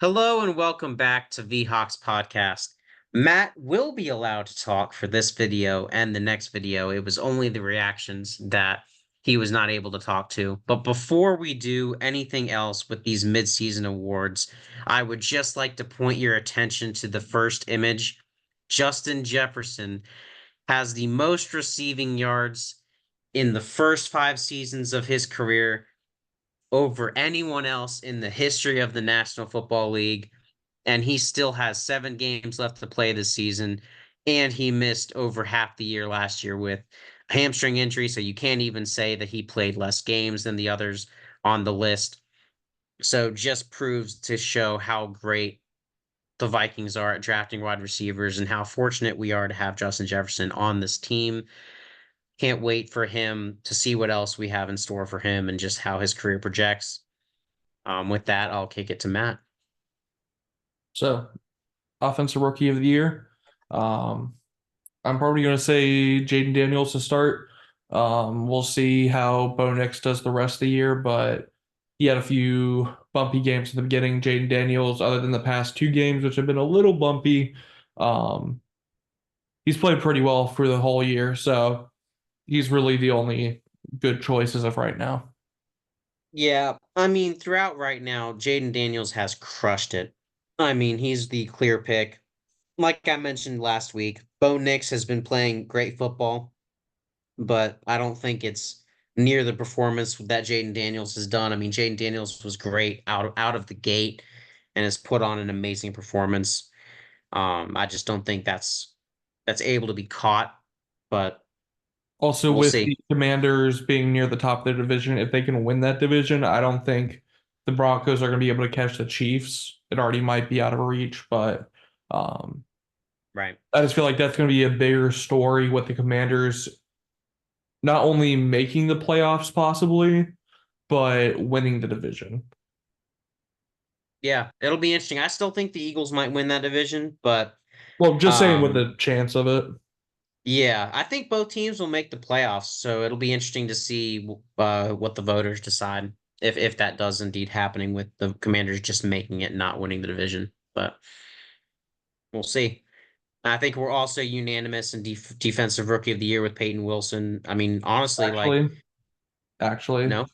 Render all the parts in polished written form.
Hello and welcome back to VHawks Podcast. Matt will be allowed to talk for this video and the next video. It was only the reactions that he was not able to talk to. But before we do anything else with these midseason awards, I would just like to point your attention to the first image. Justin Jefferson has the most receiving yards in the first 5 seasons of his career over anyone else in the history of the National Football League, and he still has 7 games left to play this season, and he missed over half the year last year with a hamstring injury, so you can't even say that he played less games than the others on the list. So just proves to show how great the Vikings are at drafting wide receivers and how fortunate we are to have Justin Jefferson on this team. Can't wait for him to see what else we have in store for him and just how his career projects. With that, I'll kick it to Matt. So, offensive rookie of the year. Um, I'm probably going to say Jaden Daniels to start. We'll see how Bo Nix does the rest of the year, but he had a few bumpy games in the beginning. Jaden Daniels, other than the past 2 games, which have been a little bumpy, um, he's played pretty well for the whole year. So he's really the only good choice as of right now. Yeah, I mean, throughout right now, Jaden Daniels has crushed it. I mean, he's the clear pick. Like I mentioned last week, Bo Nix has been playing great football, but I don't think it's near the performance that Jaden Daniels has done. I mean, Jaden Daniels was great out of the gate and has put on an amazing performance. I just don't think that's able to be caught, but Also, we'll with see. the Commanders being near the top of their division, if they can win that division, I don't think the Broncos are going to be able to catch the Chiefs. It already might be out of reach, but um, Right. I just feel like that's going to be a bigger story with the Commanders not only making the playoffs possibly, but winning the division. Yeah, it'll be interesting. I still think the Eagles might win that division, but Well, just saying with um the chance of it. yeah, I think both teams will make the playoffs, so it'll be interesting to see what the voters decide if that does indeed happening with the Commanders just making it, not winning the division. But we'll see. I think we're also unanimous in defensive rookie of the year with Peyton Wilson. I mean, honestly, like Actually, actually, no.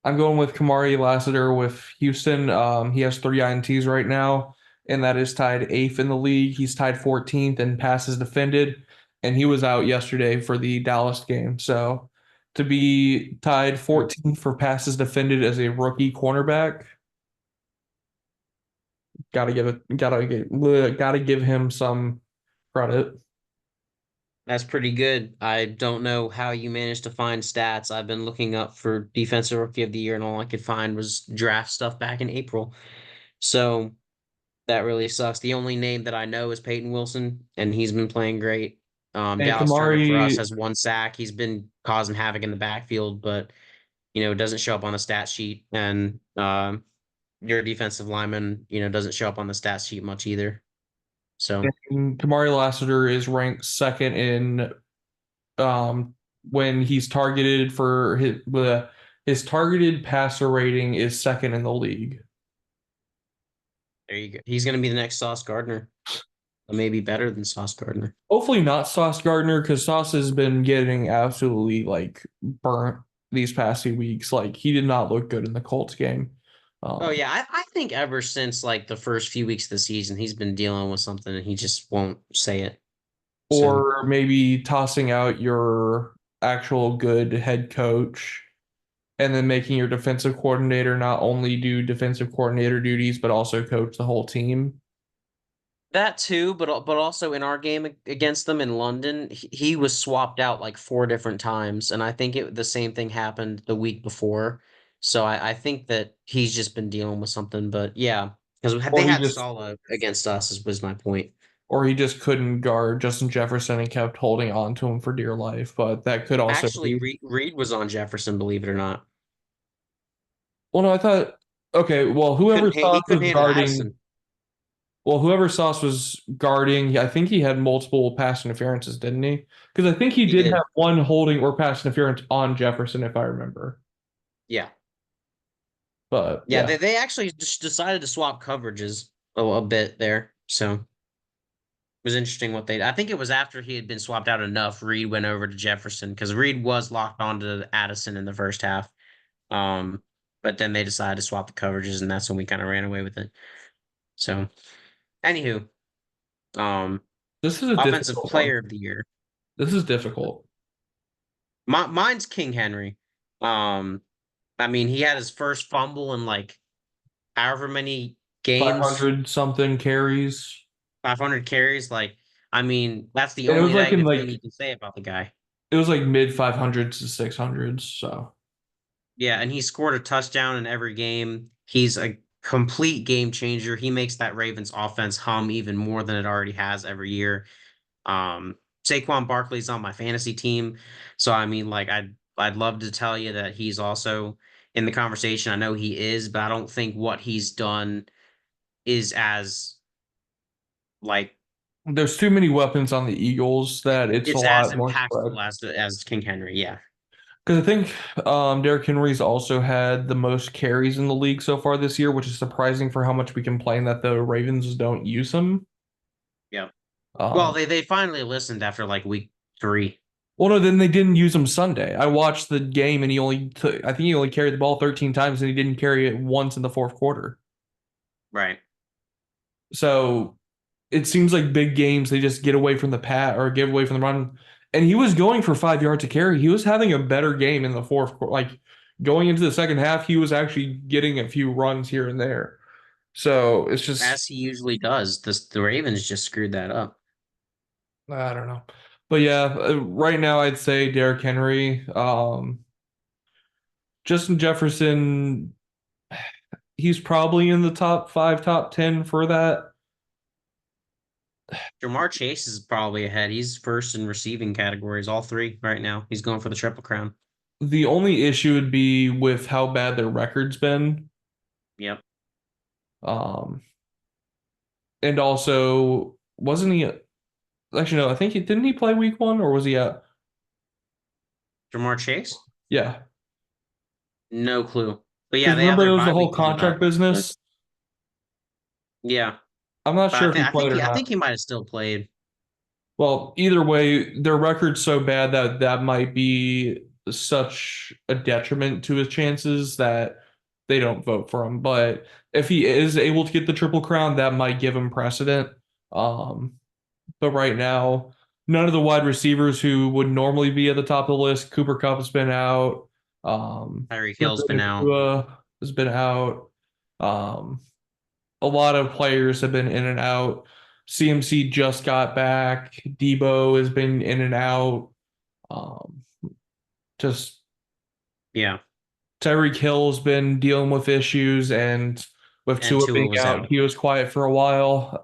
I'm going with Kamari Lassiter with Houston. He has 3 INTs right now, and that is tied eighth in the league. He's tied 14th in passes defended, and he was out yesterday for the Dallas game. So to be tied Hmm. 14th for passes defended as a rookie cornerback, gotta give him some credit. That's pretty good. I don't know how you managed to find stats. I've been looking up for defensive rookie of the year, and all I could find was draft stuff back in April. So that really sucks. The only name that I know is Peyton Wilson, and he's been playing great. And Dallas Turner for us Kamari, has 1 sack. He's been causing havoc in the backfield, but doesn't show up on the stat sheet. And your defensive lineman, doesn't show up on the stat sheet much either. So and Kamari Lassiter is ranked second in um, when he's targeted for his targeted passer rating is second in the league. there you go. He's going to be the next Sauce Gardner, maybe better than Sauce Gardner. Hopefully not Sauce Gardner because Sauce has been getting absolutely like burnt these past few weeks. Like he did not look good in the Colts game. Oh Um, yeah, I think ever since like the first few weeks of the season, he's been dealing with something and he just won't say it. So or maybe tossing out your actual good head coach and then making your defensive coordinator not only do defensive coordinator duties but also coach the whole team. that too, but also in our game against them in London, he was swapped out like 4 different times, and I think the same thing happened the week before. So I think that he's just been dealing with something. But yeah, because they Or he had just Sala against us, was my point. or he just couldn't guard Justin Jefferson and kept holding on to him for dear life. But that could also Actually, be. Reed was on Jefferson, believe it or not. Well, no, I thought. Okay, well, whoever He Sauce couldn't was handle guarding. Addison. Well, whoever Sauce was guarding, I think he had multiple pass interferences, didn't he? Because I think he He did did. have one holding or pass interference on Jefferson, if I remember. Yeah. But Yeah, yeah, they actually just decided to swap coverages a bit there. So it was interesting what they. I think it was after he had been swapped out enough. Reed went over to Jefferson because Reed was locked onto Addison in the first half. Um, but then they decided to swap the coverages, and that's when we kind of ran away with it. So, anywho, um, this is a offensive difficult one. player of the year. This is difficult. Mine's King Henry. Um, I mean, he had his first fumble in like however many games, 500 something carries. 500 carries. Like, I mean, that's the And it was only like in negative thing like you can say about the guy. it was like mid 500s to 600s. So Yeah, and he scored a touchdown in every game. He's a complete game changer. He makes that Ravens offense hum even more than it already has every year. Saquon Barkley's on my fantasy team, so I mean, like, I'd love to tell you that he's also in the conversation. I know he is, but I don't think what he's done is as like there's too many weapons on the Eagles that it's a it's as lot more spread. impactful as King Henry. Yeah, Because I think Derrick Henry's also had the most carries in the league so far this year, which is surprising for how much we complain that the Ravens don't use him. yeah. Well, Um, they finally listened after like week 3. well, no, then they didn't use him Sunday. I watched the game and he only took, I think he only carried the ball 13 times and he didn't carry it once in the fourth quarter. Right. So it seems like big games, they just get away from the pat or give away from the run. And he was going for 5 yards to carry. He was having a better game in the fourth quarter. Like going into the second half, he was actually getting a few runs here and there. So it's just, As he usually does. The Ravens just screwed that up. I don't know. But yeah, right now I'd say Derrick Henry. Justin Jefferson, he's probably in the top five, top 10 for that. Jamar Chase is probably ahead. He's first in receiving categories, all three right now. He's going for the Triple Crown. The only issue would be with how bad their record's been. Yep. Um, and also, wasn't he actually no, I think he didn't he play week one or was he at Jamar Chase? yeah. No clue. But yeah, Because they have remember their there was the bye whole week coming up. contract But business? yeah. I'm not But sure if he played or I think not. he might have still played. Well, either way, their record's so bad that that might be such a detriment to his chances that they don't vote for him. But if he is able to get the triple crown, that might give him precedent. Um, but right now, none of the wide receivers who would normally be at the top of the list, Cooper Kupp has been out. Tyreek Hill's Puka been out. Nacua has been out. Um, a lot of players have been in and out. CMC just got back. Debo has been in and out. Um, just Yeah. Tyreek Hill's been dealing with issues, and with And Tua Tua being was out, out. he was quiet for a while.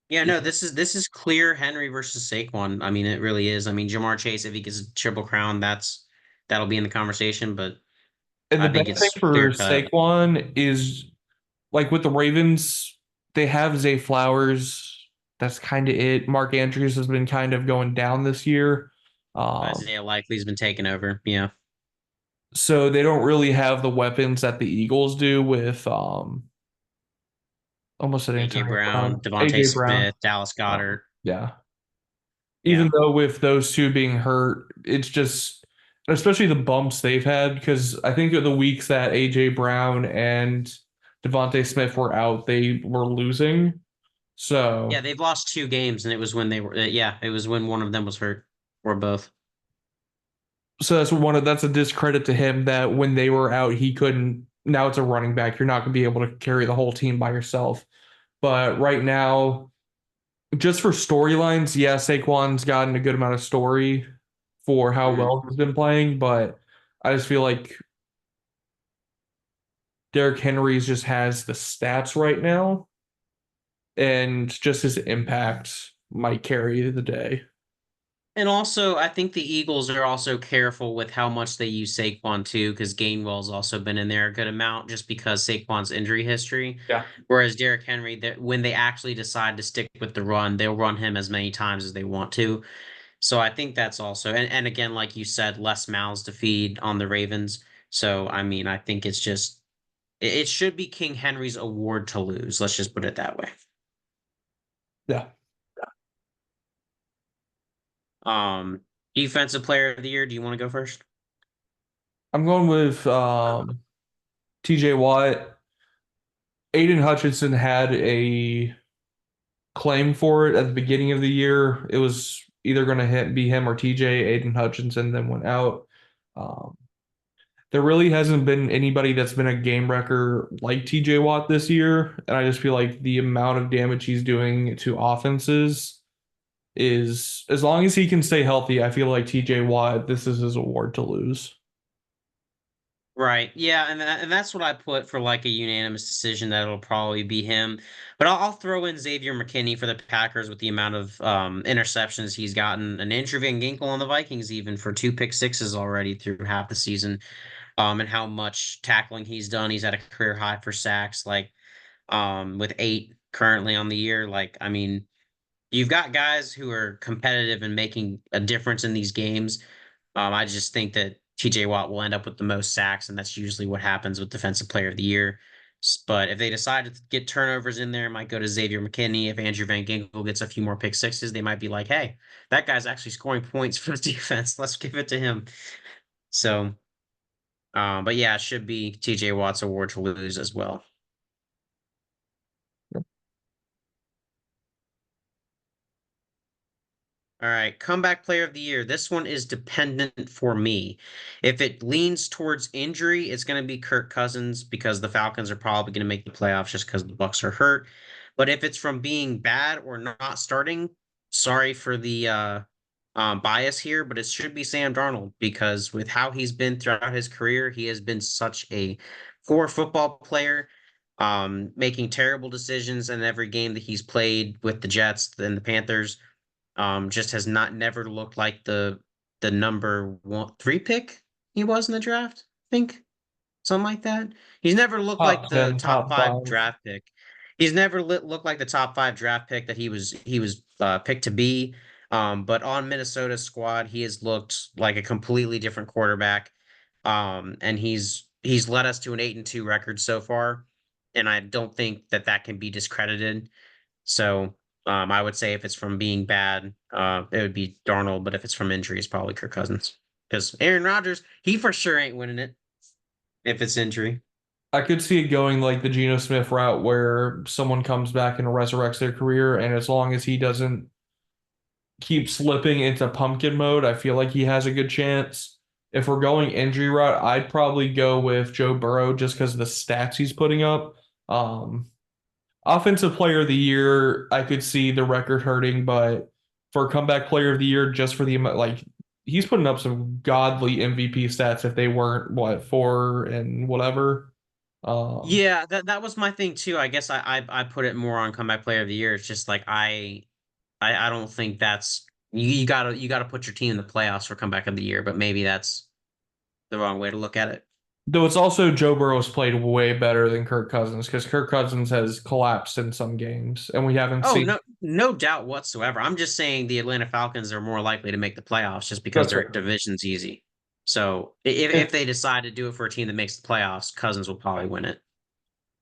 Yeah, no, this is clear Henry versus Saquon. I mean, it really is. I mean, Jamar Chase, if he gets a Triple Crown, that'll be in the conversation, but And the I bad think thing it's for clear cut. Saquon is like with the Ravens, they have Zay Flowers. That's kind of it. Mark Andrews has been kind of going down this year. Um, Isaiah Likely's been taken over. Yeah. so they don't really have the weapons that the Eagles do with almost said AJ Antonio Brown, Brown, Devontae AJ Brown. Smith, Dallas Goddard. Yeah. Even Yeah. though with those two being hurt, it's just especially the bumps they've had because I think of the weeks that AJ Brown and Devontae Smith were out, they were losing. Yeah, So they've lost 2 games, and it was when they were. Yeah, it was when one of them was hurt, or both. so that's a discredit to him that when they were out, he couldn't. Now it's a running back. You're not going to be able to carry the whole team by yourself. But right now, just for storylines, yeah, Saquon's gotten a good amount of story for how Hmm. well he's been playing, but I just feel like Derrick Henry's just has the stats right now, and just his impact might carry the day. And also, I think the Eagles are also careful with how much they use Saquon too, because Gainwell's also been in there a good amount, just because Saquon's injury history. Yeah. Whereas Derrick Henry, when they actually decide to stick with the run, they'll run him as many times as they want to. So I think that's also, and again, like you said, less mouths to feed on the Ravens. So I mean, I think it's just it should be King Henry's award to lose. Let's just put it that way. Yeah. Um, defensive player of the year. Do you want to go first? I'm going with TJ Watt. Aiden Hutchinson had a claim for it at the beginning of the year. It was either going to be him or TJ. Aiden Hutchinson then went out. Um, there really hasn't been anybody that's been a game wrecker like TJ Watt this year. And I just feel like the amount of damage he's doing to offenses is, as long as he can stay healthy, I feel like TJ Watt, this is his award to lose. Right. Yeah, and that's what I put for like a unanimous decision that it'll probably be him. But I'll throw in Xavier McKinney for the Packers with the amount of interceptions he's gotten, and Andrew Van Ginkel on the Vikings even for 2 pick sixes already through half the season. And how much tackling he's done. He's at a career high for sacks, like with 8 currently on the year. Like, I mean, you've got guys who are competitive and making a difference in these games. I just think that TJ Watt will end up with the most sacks, and that's usually what happens with Defensive Player of the Year. But if they decide to get turnovers in there, it might go to Xavier McKinney. If Andrew Van Ginkel gets a few more pick sixes, they might be like, hey, that guy's actually scoring points for the defense. Let's give it to him. So, but yeah, it should be TJ Watt's award to lose as well. All right, comeback player of the year. This one is dependent for me. If it leans towards injury, it's going to be Kirk Cousins because the Falcons are probably going to make the playoffs just because the Bucks are hurt. But if it's from being bad or not starting, sorry for the bias here, but it should be Sam Darnold because with how he's been throughout his career, he has been such a poor football player, making terrible decisions in every game that he's played with the Jets and the Panthers. Just has not never looked like the number 3 pick he was in the draft, I think. Something like that. He's never looked like Top the 10, top top five five. draft pick. He's never looked like the top 5 draft pick that he was picked to be. But on Minnesota's squad, he has looked like a completely different quarterback. And he's led us to an 8-2 record so far, and I don't think that that can be discredited. So I would say if it's from being bad, it would be Darnold. But if it's from injury, it's probably Kirk Cousins. Because Aaron Rodgers, he for sure ain't winning it if it's injury. I could see it going like the Geno Smith route where someone comes back and resurrects their career, and as long as he doesn't keep slipping into pumpkin mode, I feel like he has a good chance. If we're going injury route, I'd probably go with Joe Burrow just because of the stats he's putting up. Um, Offensive player of the year, I could see the record hurting, but for comeback player of the year, just for the amount, like he's putting up some godly MVP stats if they weren't what 4 and whatever. Um, Yeah, that was my thing too. I guess I put it more on comeback player of the year. It's just like I don't think that's you gotta put your team in the playoffs for comeback of the year, but maybe that's the wrong way to look at it. though it's also Joe Burrow's played way better than Kirk Cousins because Kirk Cousins has collapsed in some games, and we haven't Oh, seen. no doubt whatsoever. I'm just saying the Atlanta Falcons are more likely to make the playoffs just because That's their fair. division's easy. So if If they decide to do it for a team that makes the playoffs, Cousins will probably win it.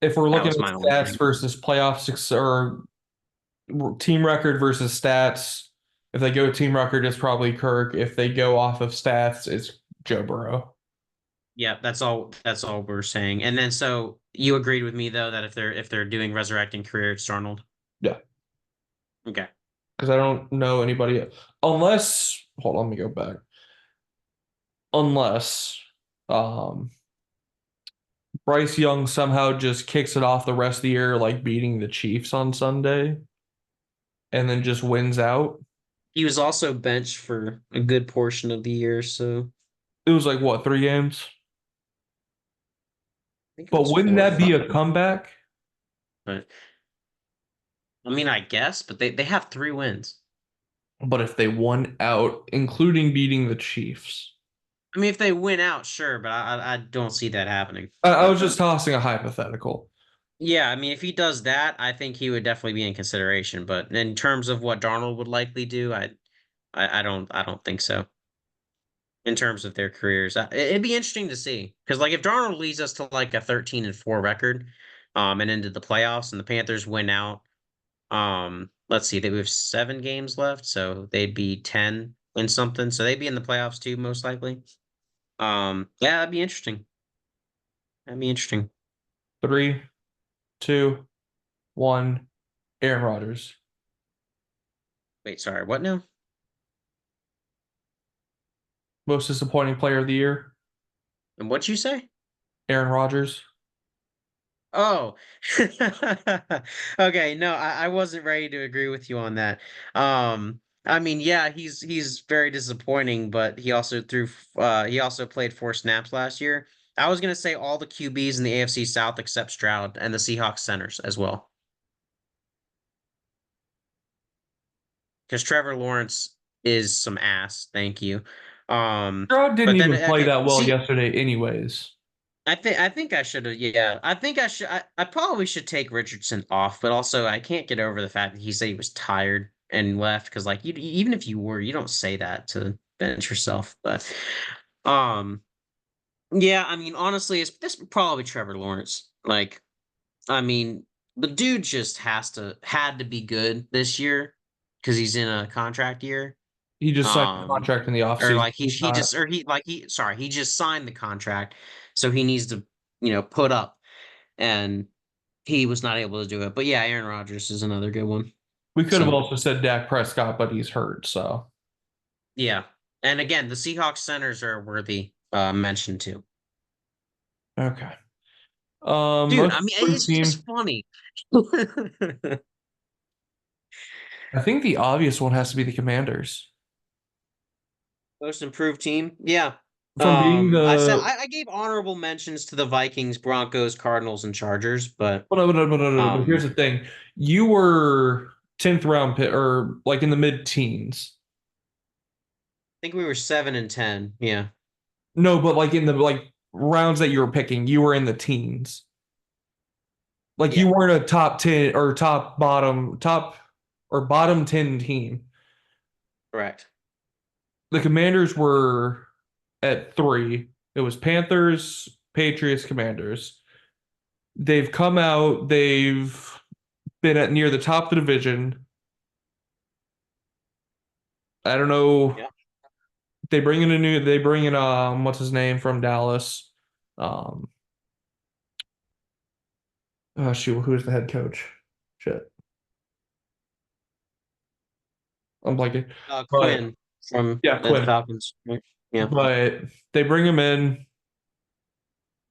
if we're That looking was at my only stats thing. versus playoff six or team record versus stats, if they go team record, it's probably Kirk. If they go off of stats, it's Joe Burrow. Yeah, that's all we're saying. And then so you agreed with me though that if they're doing resurrecting career, it's Darnold. Yeah, Okay. because I don't know anybody unless. Hold on, let me go back. Unless um, Bryce Young somehow just kicks it off the rest of the year, like beating the Chiefs on Sunday, and then just wins out. He was also benched for a good portion of the year, so It was like what 3 games? I think it But was wouldn't 4 or that be 5. a comeback? But I mean, I guess, but they have 3 wins. But if they won out, including beating the Chiefs. I mean, if they win out, sure, but I don't see that happening. I was But just tossing a hypothetical. yeah, I mean, if he does that, I think he would definitely be in consideration. But in terms of what Darnold would likely do, I don't think so. in terms of their careers. It'd be interesting to see because, like, if Darnold leads us to like a 13-4 record, and into the playoffs, and the Panthers win out, let's see, they have 7 games left, so they'd be 10 and something, so they'd be in the playoffs too, most likely. Yeah, that'd be interesting. That'd be interesting. Three, two, one. Aaron Rodgers. Wait, sorry, what now? Most disappointing player of the year. And what'd you say? Aaron Rodgers. Oh, okay. No, I wasn't ready to agree with you on that. I mean, yeah, he's very disappointing, but he also played 4 snaps last year. I was gonna say all the QBs in the AFC South except Stroud and the Seahawks centers as well, because Trevor Lawrence is some ass. Thank you. Stroud didn't But then even play that well see, yesterday, anyways. I think I should have, yeah. I think I probably should take Richardson off, but also I can't get over the fact that he said he was tired and left because, like, even if you were, you don't say that to bench yourself. But um yeah, I mean, honestly, it's this probably Trevor Lawrence. Like, I mean, the dude just had to be good this year because he's in a contract year. He just signed a Um contract in the or offseason. like He's not. he sorry, he just signed the contract, so he needs to, put up, and he was not able to do it. But yeah, Aaron Rodgers is another good one. We could have So also said Dak Prescott, but he's hurt. So yeah. And again, the Seahawks centers are worthy mention too. okay. Dude, Most I mean, improved it's just team. funny. I think the obvious one has to be the Commanders. Most improved team. Yeah. From being I said the I gave honorable mentions to the Vikings, Broncos, Cardinals, and Chargers, but but um here's the thing. You were 10th round pick or like in the mid teens. I think we were 7 and 10. Yeah. No, but like in the like rounds that you were picking, you were in the teens. Like you Yeah. weren't a top 10 or top or bottom 10 team. Correct. The Commanders were at 3. It was Panthers, Patriots, Commanders. They've come out, they've been at near the top of the division. I don't know. Yeah. They bring in what's his name from Dallas. Um oh shoot, who's the head coach? Shit. I'm blanking. But Quinn from yeah, the Quinn. Falcons. Right? Yeah. But they bring him in,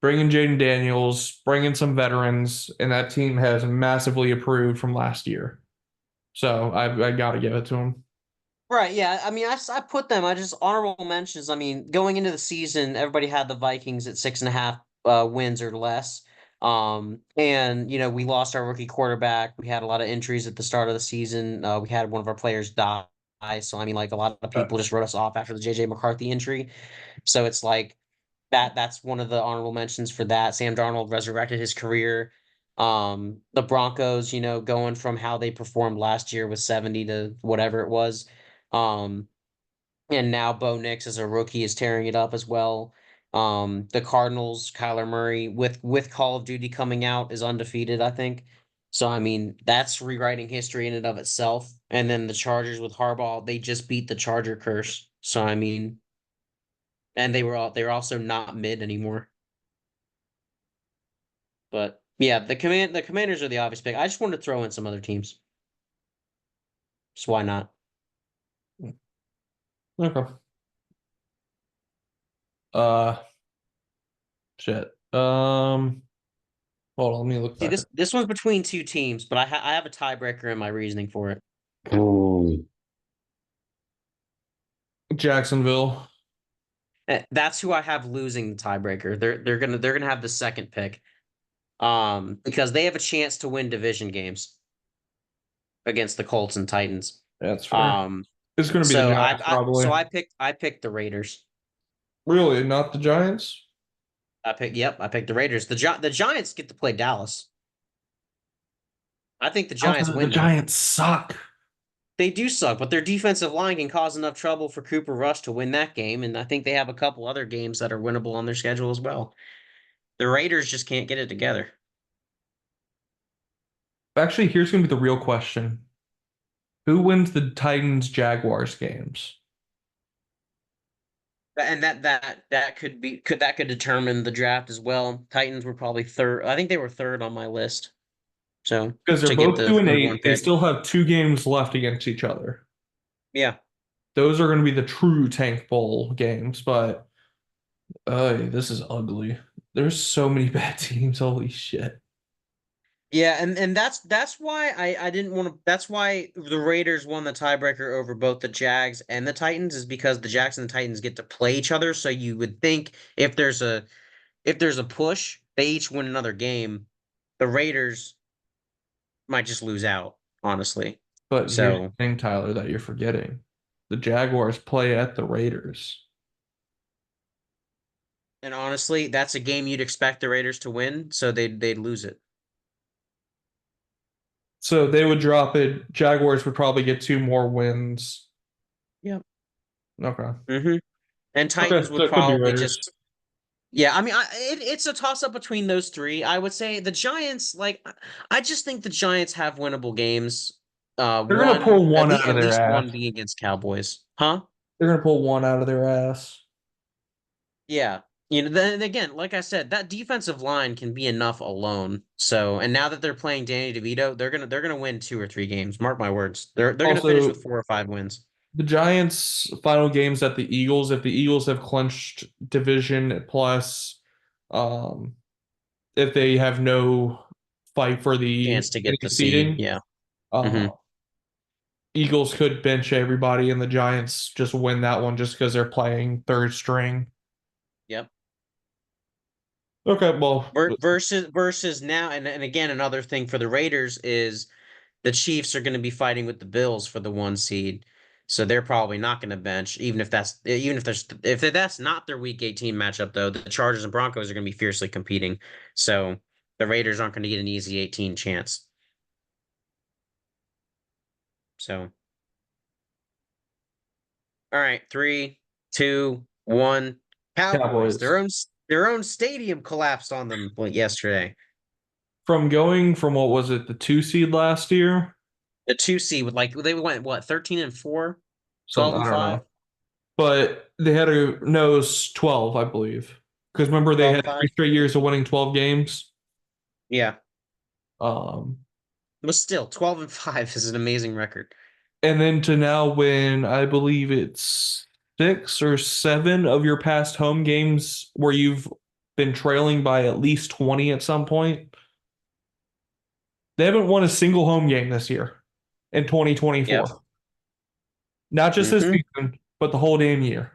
bring in Jaden Daniels, bring in some veterans, and that team has massively improved from last year. So I got to give it to him. Right, yeah. I mean, I put them. I just honorable mentions. I mean, going into the season, everybody had the Vikings at 6.5 wins or less. And we lost our rookie quarterback. We had a lot of injuries at the start of the season. We had one of our players die. So I mean, like, a lot of people just wrote us off after the JJ McCarthy injury. So it's like that's one of the honorable mentions for that. Sam Darnold resurrected his career. The Broncos, going from how they performed last year with 70 to whatever it was. Um, and now Bo Nix as a rookie is tearing it up as well. The Cardinals, Kyler Murray with Call of Duty coming out is undefeated, I think. So I mean, that's rewriting history in and of itself. And then the Chargers with Harbaugh, they just beat the Charger curse. So I mean, and they were also not mid anymore. But yeah, the Commanders are the obvious pick. I just wanted to throw in some other teams. So why not? Okay. Uh, shit. Hold on, let me look See, back. this one's between two teams, but I have a tiebreaker in my reasoning for it. Jacksonville. That's who I have losing the tiebreaker. They're gonna have the second pick. Because they have a chance to win division games against the Colts and Titans. That's fair. Um, It's going to be the so Giants, probably. I picked the Raiders. Really, not the Giants? I picked the Raiders. The Giants get to play Dallas. I think the Giants Also, the win that. Giants suck. They do suck, but their defensive line can cause enough trouble for Cooper Rush to win that game, and I think they have a couple other games that are winnable on their schedule as well. The Raiders just can't get it together. Actually, here's going to be the real question. Who wins the Titans Jaguars games? And that could determine the draft as well. Titans were probably third. I think they were third on my list. So Because they're to get both the 2 and number one 8. They pick. still have 2 games left against each other. Yeah. Those are going to be the true Tank Bowl games, but this is ugly. There's so many bad teams. Holy shit. Yeah, and that's why I didn't want to that's why the Raiders won the tiebreaker over both the Jags and the Titans is because the Jags and the Titans get to play each other. So you would think if there's a push, they each win another game. The Raiders might just lose out, honestly. But here's the So, thing, Tyler, that you're forgetting. The Jaguars play at the Raiders. and honestly, that's a game you'd expect the Raiders to win, so they'd lose it. So they would drop it. Jaguars would probably get 2 more wins. Yeah. Okay. Mm-hmm. And Okay, Titans so would it could be probably Raiders. just yeah, I mean, it's a toss up between those three. I would say the Giants, like, I just think the Giants have winnable games. They're gonna pull One one out at of their least one ass. being against Cowboys, huh? They're gonna pull one out of their ass. Yeah, then again, like I said, that defensive line can be enough alone. So, and now that they're playing Danny DeVito, they're gonna win 2 or 3 games. Mark my words, they're gonna finish with Also, 4 or 5 wins. the Giants' final games at the Eagles, if the Eagles have clinched division plus um if they have no fight for the Chance to get any the seed, seeding, yeah. uh Hmm. Eagles could bench everybody and the Giants just win that one just because they're playing third string. Yep. Okay, well, Versus now, and again, another thing for the Raiders is the Chiefs are going to be fighting with the Bills for the 1 seed, so they're probably not going to bench. Even if that's not their Week 18 matchup, though, the Chargers and Broncos are going to be fiercely competing. So the Raiders aren't going to get an easy 18 chance. So all right, 3, 2, 1. Cowboys. Cowboys. Their own stadium collapsed on them yesterday. From going from what was it, the 2 seed last year? The 2 seed with like they went what 13-4, Some 12 I and don't 5, know. But they had a no, it's 12, I believe. Because remember they 12 had and 5. 3 straight years of winning 12 games. Yeah. Um, But still, 12-5 is an amazing record. and then to now win, I believe it's 6 or 7 of your past home games where you've been trailing by at least 20 at some point. They haven't won a single home game this year in Yep. 2024. Not just this Mm-hmm. season, but the whole damn year.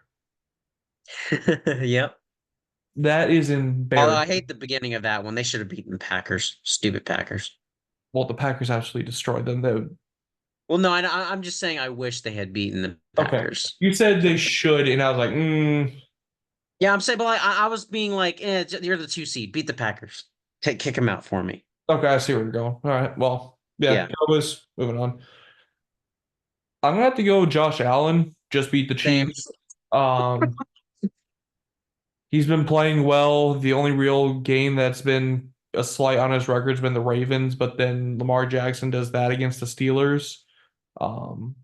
Yep. That is Although I embarrassing. hate the beginning of that one. They should have beaten the Packers. Stupid Packers. Well, the Packers absolutely destroyed them. Well, no, I'm just saying I wish they had beaten the Okay. Packers. You said they So should, and I was like, yeah, I'm saying, but like, I was being like, you're the 2 seed. Beat the Packers. Kick them out for me. okay, I see where you're going. All right. Well, yeah, Yeah. Cowboys, moving on. I'm gonna have to go Josh Allen, just beat the Same. Chiefs. Um, he's been playing well. The only real game that's been a slight on his record has been the Ravens, but then Lamar Jackson does that against the Steelers. Um,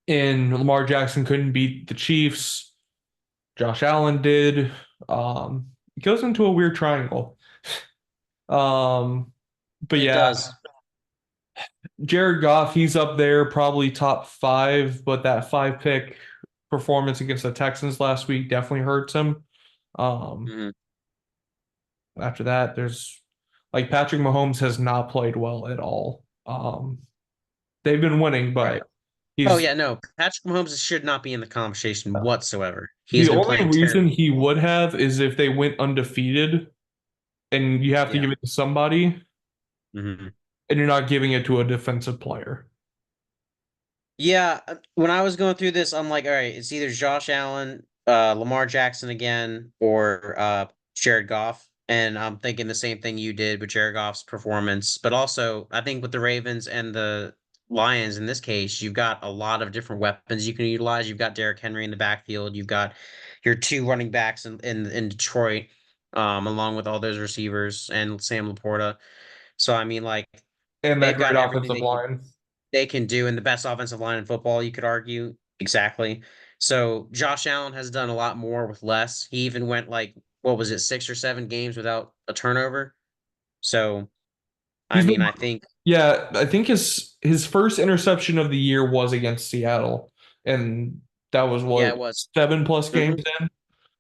and Lamar Jackson couldn't beat the Chiefs. Josh Allen did. It goes into a weird triangle. Um, but It yeah, does. Jared Goff, he's up there, probably top 5, but that 5 pick performance against the Texans last week definitely hurts him. Um, Mhm. After that, there's like Patrick Mahomes has not played well at all. They've been winning, Right. but Oh he's yeah, no. Patrick Mahomes should not be in the conversation whatsoever. He's the been only playing reason terrible. he would have is if they went undefeated and you have to Yeah. give it to somebody Hmm. and you're not giving it to a defensive player. Yeah. When I was going through this, I'm like, all right, it's either Josh Allen, Lamar Jackson again, or Jared Goff. And I'm thinking the same thing you did with Jared Goff's performance. But also, I think with the Ravens and the Lions, in this case, you've got a lot of different weapons you can utilize. You've got Derrick Henry in the backfield. You've got your two running backs in Detroit, along with all those receivers and Sam Laporta. So I mean, like And that they've great got everything offensive line. they can do, and the best offensive line in football, you could argue. Exactly. So Josh Allen has done a lot more with less. He even went like what was it, 6 or 7 games without a turnover. So I He's mean, been I think Yeah, I think his first interception of the year was against Seattle, and that was yeah, it what, was. 7+ Hmm. games in.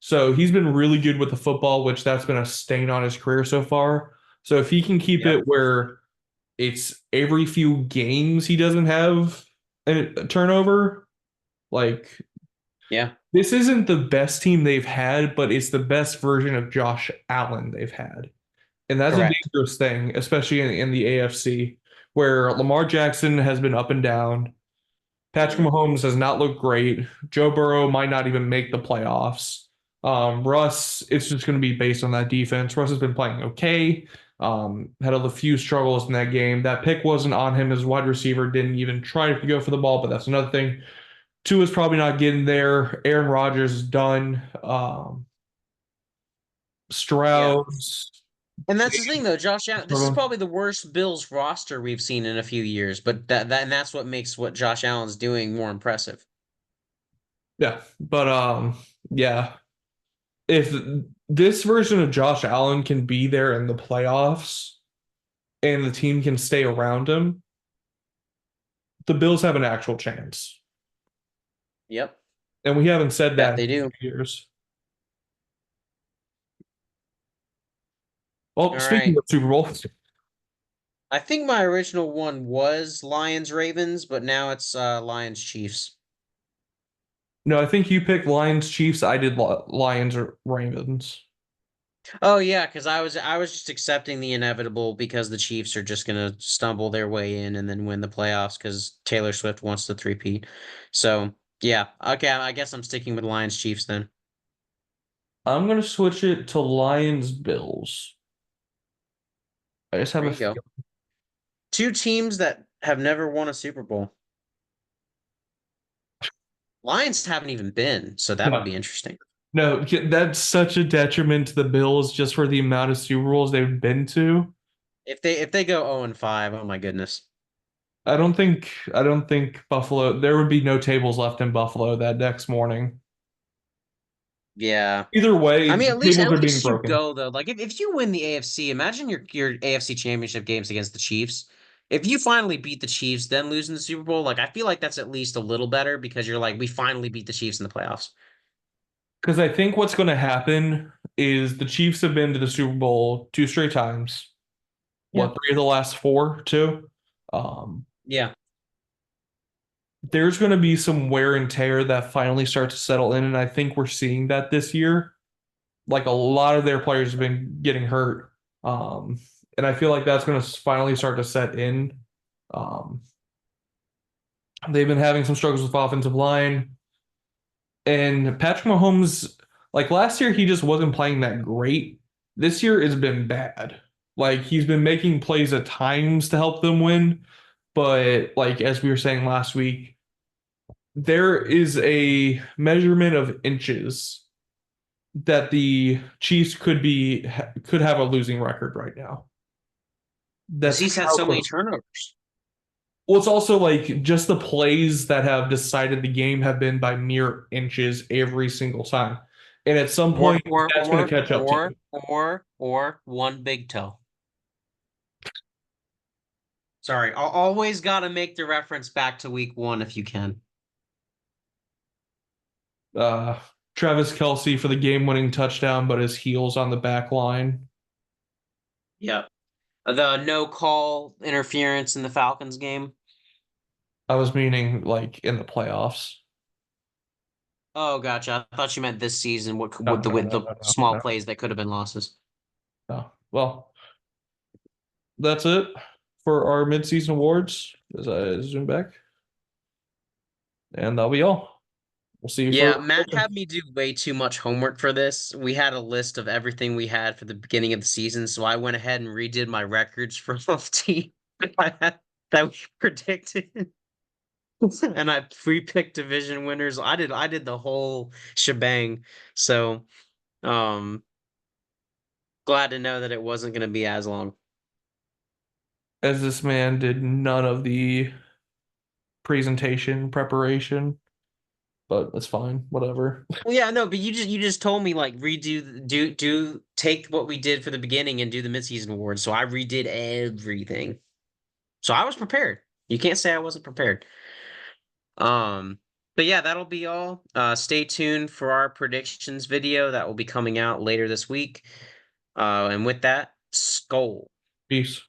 So he's been really good with the football, which that's been a stain on his career so far. So if he can keep Yep. it where it's every few games he doesn't have a turnover, like Yeah. this isn't the best team they've had, but it's the best version of Josh Allen they've had. And that's a Correct. dangerous thing, especially in the AFC, where Lamar Jackson has been up and down. Patrick Hmm. Mahomes has not looked great. Joe Burrow might not even make the playoffs. Russ, it's just going to be based on that defense. Russ has been playing okay. Had a few struggles in that game. That pick wasn't on him as wide receiver, didn't even try to go for the ball, but that's another thing. Two is probably not getting there. Aaron Rodgers is done. Yeah. Stroud's And that's the thing, though, Josh Allen. This is struggling. probably the worst Bills roster we've seen in a few years, but and that's what makes what Josh Allen's doing more impressive. Yeah, but yeah. If this version of Josh Allen can be there in the playoffs and the team can stay around him, the Bills have an actual chance. Yep. And we haven't said Bet that they in do. years. All Well, speaking right. of Super Bowl, I think my original one was Lions Ravens, but now it's Lions Chiefs. no, I think you picked Lions Chiefs. I did Lions or Ravens. Oh yeah, because I was just accepting the inevitable because the Chiefs are just gonna stumble their way in and then win the playoffs because Taylor Swift wants to three-peat. So yeah, okay, I guess I'm sticking with Lions Chiefs then. I'm gonna switch it to Lions Bills. I just have There a you go. feeling. Two teams that have never won a Super Bowl. Lions haven't even been, so that'll No, be interesting. no, that's such a detriment to the Bills just for the amount of Super Bowls they've been to. If they go 0-5, oh my goodness. I don't think Buffalo there would be no tables left in Buffalo that next morning. Yeah. Either way, I mean, the at least tables at are being least you broken. go though. Like if you win the AFC, imagine your AFC championship games against the Chiefs. If you finally beat the Chiefs, then losing the Super Bowl, like I feel like that's at least a little better because you're like, we finally beat the Chiefs in the playoffs. Because I think what's going to happen is the Chiefs have been to the Super Bowl two straight times. Yeah. What, three of the last four, too? Um, Yeah. there's going to be some wear and tear that finally starts to settle in, and I think we're seeing that this year. Like a lot of their players have been getting hurt, um, and I feel like that's going to finally start to set in. Um, they've been having some struggles with offensive line. And Patrick Mahomes, like last year, he just wasn't playing that great. This year has been bad. Like he's been making plays at times to help them win, but like as we were saying last week, there is a measurement of inches that the Chiefs could have a losing record right now. Because That's he's had how so many close. turnovers. Well, it's also like just the plays that have decided the game have been by mere inches every single time. And at some Or point, or that's going or to catch up to or you. or one big toe. Sorry, always got to make the reference back to week one if you can. Uh, Travis Kelce for the game-winning touchdown, but his heels on the back line. Yep. The no call interference in the Falcons game. I was meaning like in the playoffs. Oh, gotcha. I thought you meant this season. What No, with no, no, the no, no, small no, plays that could have been losses. no. Well, that's it for our midseason awards. As I zoom back, and that'll be all. We'll see you for. Yeah, Matt had me do way too much homework for this. We had a list of everything we had for the beginning of the season, so I went ahead and redid my records for both teams. that we predicted. And I pre-picked division winners. I did the whole shebang. So, um, glad to know that it wasn't going to be as long. As this man did none of the presentation preparation, but that's fine. Whatever. Well, yeah, no, but you just told me like redo do take what we did for the beginning and do the midseason awards. So I redid everything. So I was prepared. You can't say I wasn't prepared. Um, but yeah, that'll be all. Stay tuned for our predictions video that will be coming out later this week. And with that, Skull. Peace.